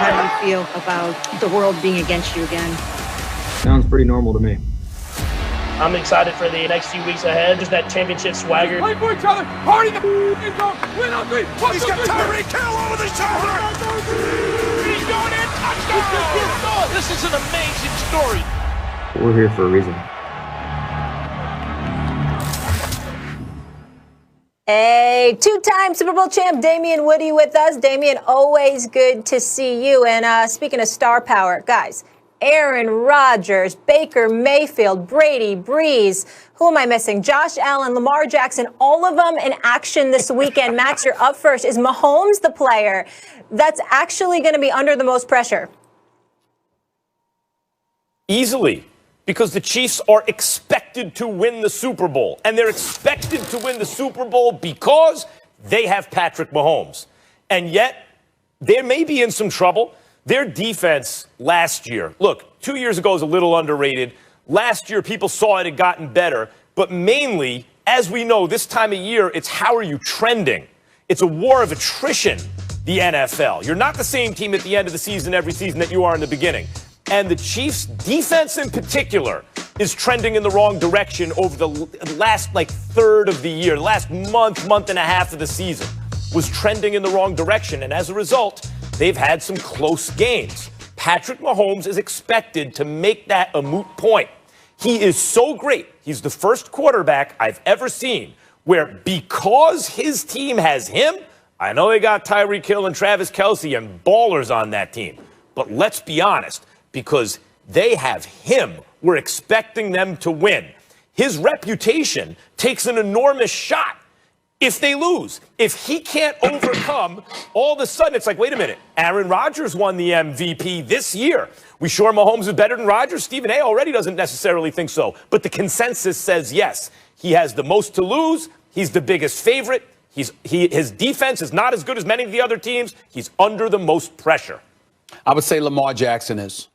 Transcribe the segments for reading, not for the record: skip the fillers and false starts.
how do you feel about the world being against you again? Sounds pretty normal to me. I'm excited for the next few weeks ahead. Just that championship swagger. Play for each other. Party the go. Win on three. He's got Tyreek Hill over the shoulder. He's going in. Touchdown. This is an amazing story. We're here for a reason. Hey, two-time Super Bowl champ Damian Woody with us. Damian, always good to see you. And speaking of star power, guys, Aaron Rodgers, Baker Mayfield, Brady, Breeze. Who am I missing? Josh Allen, Lamar Jackson, all of them in action this weekend. Max, you're up first. Is Mahomes the player that's actually going to be under the most pressure? Easily, because the Chiefs are expected to win the Super Bowl. And they're expected to win the Super Bowl because they have Patrick Mahomes. And yet, they may be in some trouble. Their defense last year, look, 2 years ago was a little underrated. Last year, people saw it had gotten better. But mainly, as we know, this time of year, it's how are you trending? It's a war of attrition, the NFL. You're not the same team at the end of the season every season that you are in the beginning. And the Chiefs' defense in particular is trending in the wrong direction over the last, third of the year. The last month and a half of the season was trending in the wrong direction. And as a result, they've had some close games. Patrick Mahomes is expected to make that a moot point. He is so great. He's the first quarterback I've ever seen where because his team has him, I know they got Tyreek Hill and Travis Kelce and ballers on that team. But let's be honest, because they have him, we're expecting them to win. His reputation takes an enormous shot if they lose. If he can't overcome, all of a sudden it's like, wait a minute, Aaron Rodgers won the MVP this year. We sure Mahomes is better than Rodgers? Stephen A. already doesn't necessarily think so. But the consensus says yes. He has the most to lose. He's the biggest favorite. His defense is not as good as many of the other teams. He's under the most pressure. I would say Lamar Jackson is.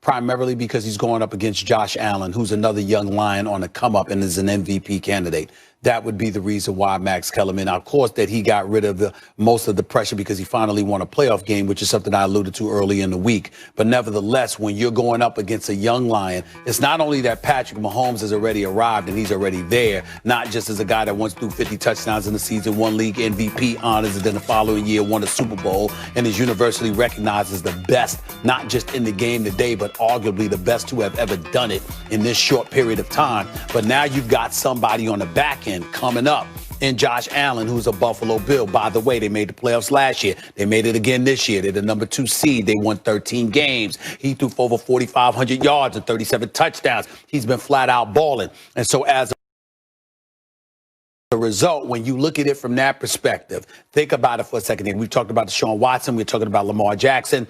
Primarily because he's going up against Josh Allen, who's another young lion on the come up and is an MVP candidate. That would be the reason why Max Kellerman, of course, that he got rid of most of the pressure because he finally won a playoff game, which is something I alluded to early in the week. But nevertheless, when you're going up against a young lion, it's not only that Patrick Mahomes has already arrived and he's already there, not just as a guy that once threw 50 touchdowns in the season, won league MVP honors, and then the following year won a Super Bowl and is universally recognized as the best, not just in the game today, but arguably the best who have ever done it in this short period of time. But now you've got somebody on the back end coming up in Josh Allen, who's a Buffalo Bill. By the way, they made the playoffs last year. They made it again this year. They're the number 2 seed. They won 13 games. He threw for over 4,500 yards and 37 touchdowns. He's been flat out balling. And so as a result, when you look at it from that perspective, think about it for a second. We've talked about Deshaun Watson. We're talking about Lamar Jackson.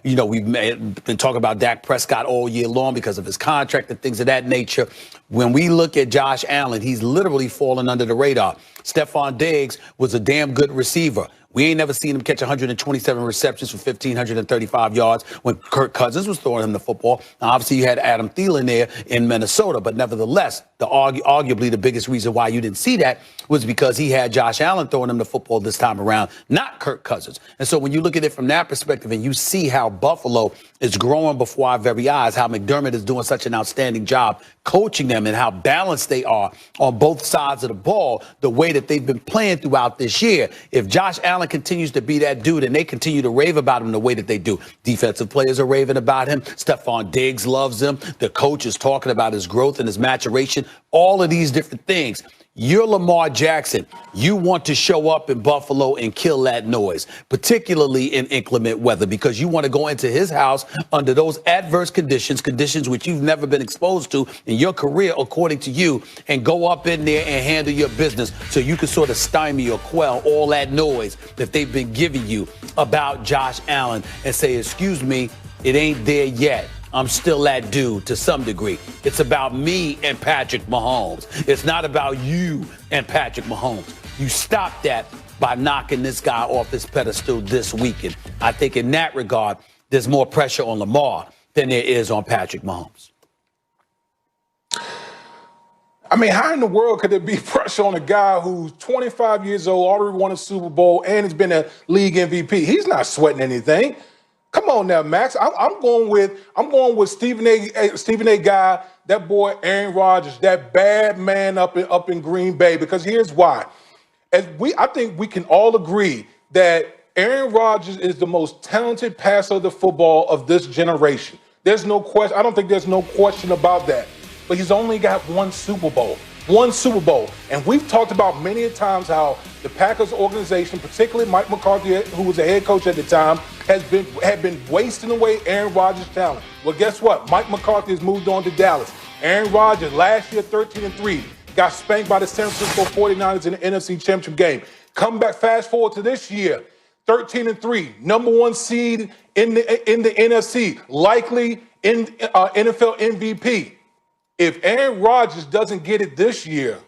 We've been talking about Dak Prescott all year long because of his contract and things of that nature. When we look at Josh Allen, he's literally fallen under the radar. Stephon Diggs was a damn good receiver. We ain't never seen him catch 127 receptions for 1,535 yards when Kirk Cousins was throwing him the football. Now, obviously, you had Adam Thielen there in Minnesota, but nevertheless, arguably the biggest reason why you didn't see that was because he had Josh Allen throwing him the football this time around, not Kirk Cousins. And so when you look at it from that perspective and you see how Buffalo is growing before our very eyes, how McDermott is doing such an outstanding job coaching them and how balanced they are on both sides of the ball, the way that they've been playing throughout this year. If Josh Allen continues to be that dude and they continue to rave about him the way that they do, defensive players are raving about him. Stephon Diggs loves him. The coach is talking about his growth and his maturation, all of these different things. You're Lamar Jackson. You want to show up in Buffalo and kill that noise, particularly in inclement weather, because you want to go into his house under those adverse conditions which you've never been exposed to in your career, according to you, and go up in there and handle your business so you can sort of stymie or quell all that noise that they've been giving you about Josh Allen and say, excuse me, it ain't there yet. I'm still that dude to some degree. It's about me and Patrick Mahomes. It's not about you and Patrick Mahomes. You stop that by knocking this guy off his pedestal this weekend. I think in that regard, there's more pressure on Lamar than there is on Patrick Mahomes. I mean, how in the world could there be pressure on a guy who's 25 years old, already won a Super Bowl, and has been a league MVP? He's not sweating anything. Come on now, Max. I'm going with Stephen A. guy, that boy Aaron Rodgers, that bad man up in Green Bay. Because here's why: I think we can all agree that Aaron Rodgers is the most talented passer of the football of this generation. There's no question. I don't think there's no question about that. But he's only got one Super Bowl. One Super Bowl. And we've talked about many times how the Packers organization, particularly Mike McCarthy, who was the head coach at the time, had been wasting away Aaron Rodgers' talent. Well, guess what? Mike McCarthy has moved on to Dallas. Aaron Rodgers, last year, 13-3, got spanked by the San Francisco 49ers in the NFC Championship game. Come back, fast forward to this year, 13-3, number one seed in the NFC, likely in NFL MVP. If Aaron Rodgers doesn't get it this year,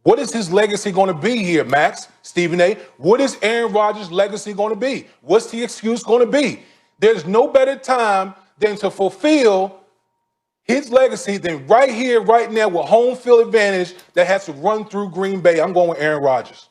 what is his legacy going to be here, Max, Stephen A? What is Aaron Rodgers' legacy going to be? What's the excuse going to be? There's no better time than to fulfill his legacy than right here, right now, with home field advantage that has to run through Green Bay. I'm going with Aaron Rodgers.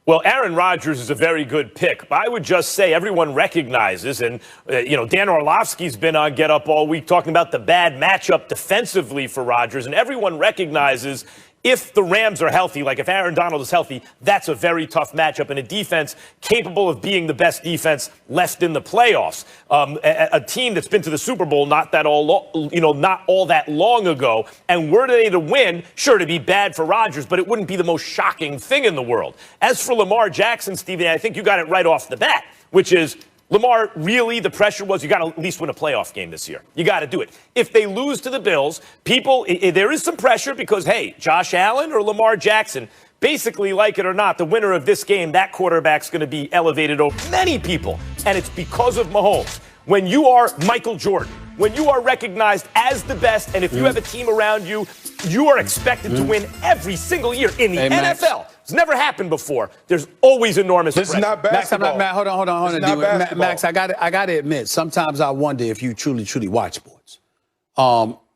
Well, Aaron Rodgers is a very good pick, but I would just say everyone recognizes, and, Dan Orlovsky's been on Get Up all week talking about the bad matchup defensively for Rodgers, and everyone recognizes if the Rams are healthy, like if Aaron Donald is healthy, that's a very tough matchup and a defense capable of being the best defense left in the playoffs. A team that's been to the Super Bowl not all that long ago, and were they to win, sure, to be bad for Rodgers, but it wouldn't be the most shocking thing in the world. As for Lamar Jackson, Stephen, I think you got it right off the bat, which is Lamar, really, the pressure was you got to at least win a playoff game this year. You got to do it. If they lose to the Bills, there is some pressure because, hey, Josh Allen or Lamar Jackson, basically, like it or not, the winner of this game, that quarterback's going to be elevated over many people. And it's because of Mahomes. When you are Michael Jordan, when you are recognized as the best, and if you have a team around you, you are expected to win every single year in the NFL. It's never happened before. There's always enormous pressure. This is not basketball. Max, hold on. Max, I got to admit, sometimes I wonder if you truly watch sports.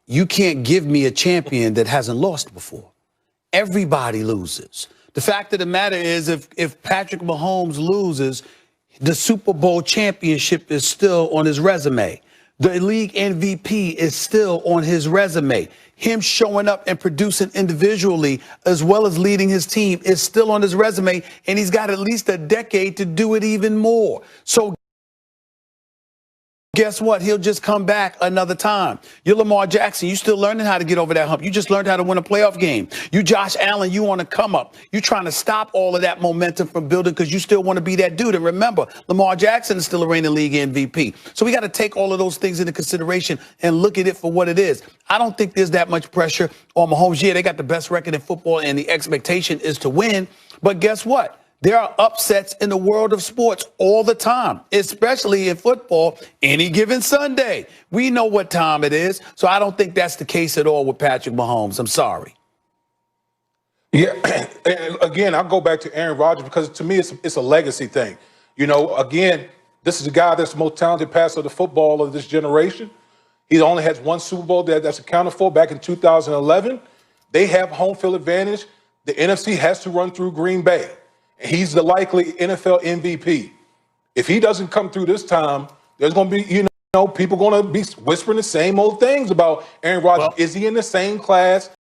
You can't give me a champion that hasn't lost before. Everybody loses. The fact of the matter is, if Patrick Mahomes loses, the Super Bowl championship is still on his resume. The league MVP is still on his resume. Him showing up and producing individually as well as leading his team is still on his resume, and he's got at least a decade to do it even more. So guess what? He'll just come back another time. You're Lamar Jackson. You still learning how to get over that hump. You just learned how to win a playoff game. You Josh Allen, you want to come up. You're trying to stop all of that momentum from building because you still want to be that dude. And remember, Lamar Jackson is still a reigning league MVP. So we got to take all of those things into consideration and look at it for what it is. I don't think there's that much pressure on Mahomes. Yeah, they got the best record in football and the expectation is to win. But guess what? There are upsets in the world of sports all the time, especially in football, any given Sunday. We know what time it is, so I don't think that's the case at all with Patrick Mahomes. I'm sorry. Yeah, and again, I'll go back to Aaron Rodgers because to me it's a legacy thing. Again, this is a guy that's the most talented passer of the football of this generation. He only has one Super Bowl that's accounted for back in 2011. They have home field advantage. The NFC has to run through Green Bay. He's the likely NFL MVP. If he doesn't come through this time, there's going to be, people going to be whispering the same old things about Aaron Rodgers. Is he in the same class